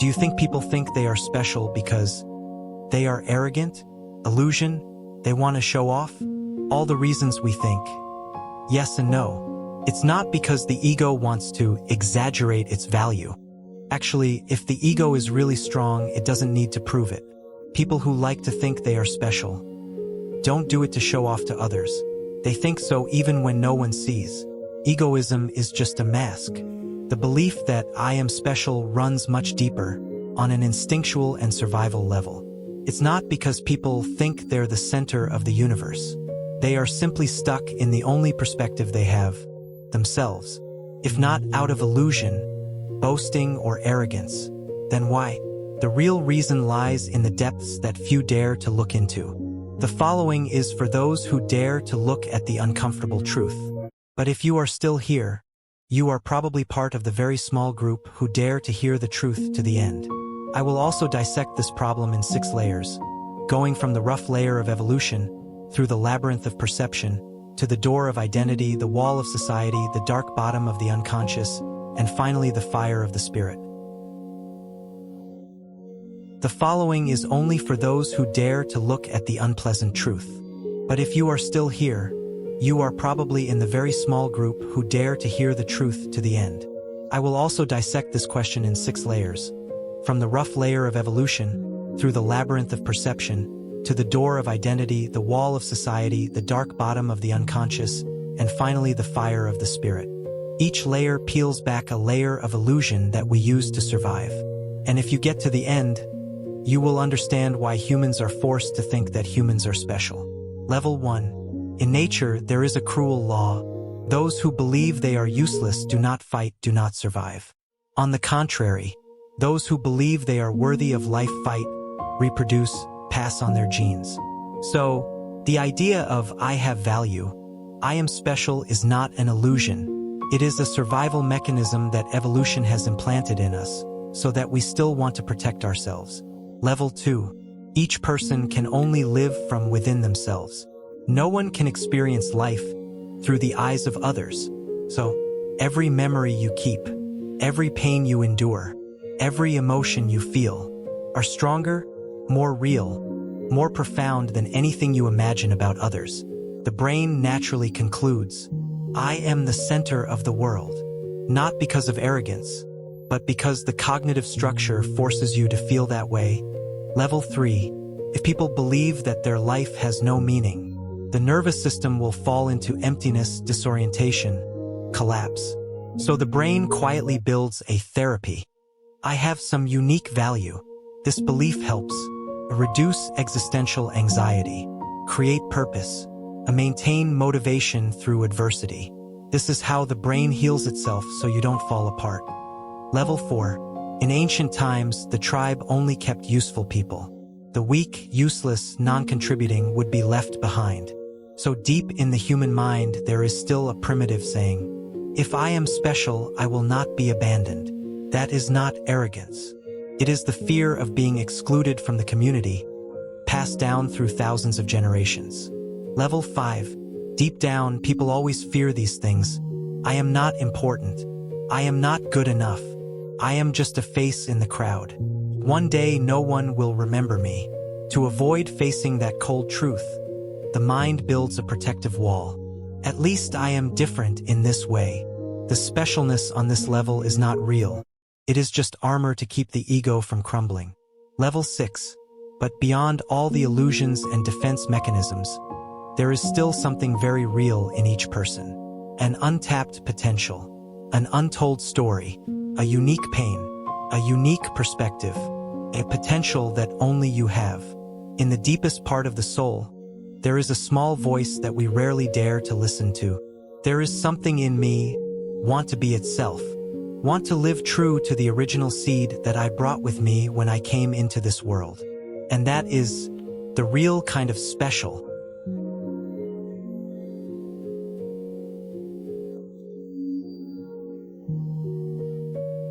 Do you think people think they are special because they are arrogant? Illusion? They want to show off? All the reasons we think. Yes and no. It's not because the ego wants to exaggerate its value. Actually, if the ego is really strong, it doesn't need to prove it. People who like to think they are special don't do it to show off to others. They think so even when no one sees. Egoism is just a mask. The belief that I am special runs much deeper, on an instinctual and survival level. It's not because people think they're the center of the universe. They are simply stuck in the only perspective they have, themselves. If not out of illusion, boasting, or arrogance, then why? The real reason lies in the depths that few dare to look into. The following is for those who dare to look at the uncomfortable truth. But if you are still here, you are probably part of the very small group who dare to hear the truth to the end. I will also dissect this problem in 6 layers, going from the rough layer of evolution, through the labyrinth of perception, to the door of identity, the wall of society, the dark bottom of the unconscious, and finally the fire of the spirit. The following is only for those who dare to look at the unpleasant truth. But if you are still here, you are probably in the very small group who dare to hear the truth to the end. I will also dissect this question in 6 layers, from the rough layer of evolution, through the labyrinth of perception, to the door of identity, the wall of society, the dark bottom of the unconscious, and finally the fire of the spirit. Each layer peels back a layer of illusion that we use to survive. And if you get to the end, you will understand why humans are forced to think that humans are special. Level 1. In nature, there is a cruel law. Those who believe they are useless do not fight, do not survive. On the contrary, those who believe they are worthy of life fight, reproduce, pass on their genes. So, the idea of I have value, I am special is not an illusion. It is a survival mechanism that evolution has implanted in us, so that we still want to protect ourselves. Level 2. Each person can only live from within themselves. No one can experience life through the eyes of others. So, every memory you keep, every pain you endure, every emotion you feel, are stronger, more real, more profound than anything you imagine about others. The brain naturally concludes, I am the center of the world, not because of arrogance, but because the cognitive structure forces you to feel that way. Level 3. If people believe that their life has no meaning, the nervous system will fall into emptiness, disorientation, collapse. So the brain quietly builds a therapy. I have some unique value. This belief helps reduce existential anxiety, create purpose, and maintain motivation through adversity. This is how the brain heals itself so you don't fall apart. Level 4. In ancient times, the tribe only kept useful people. The weak, useless, non-contributing would be left behind. So deep in the human mind, there is still a primitive saying, if I am special, I will not be abandoned. That is not arrogance. It is the fear of being excluded from the community, passed down through thousands of generations. Level 5. Deep down, people always fear these things. I am not important. I am not good enough. I am just a face in the crowd. One day, no one will remember me. To avoid facing that cold truth, the mind builds a protective wall. At least I am different in this way. The specialness on this level is not real. It is just armor to keep the ego from crumbling. Level 6. But beyond all the illusions and defense mechanisms, there is still something very real in each person. An untapped potential, an untold story, a unique pain, a unique perspective, a potential that only you have. In the deepest part of the soul, there is a small voice that we rarely dare to listen to. There is something in me, want to be itself, want to live true to the original seed that I brought with me when I came into this world. And that is the real kind of special.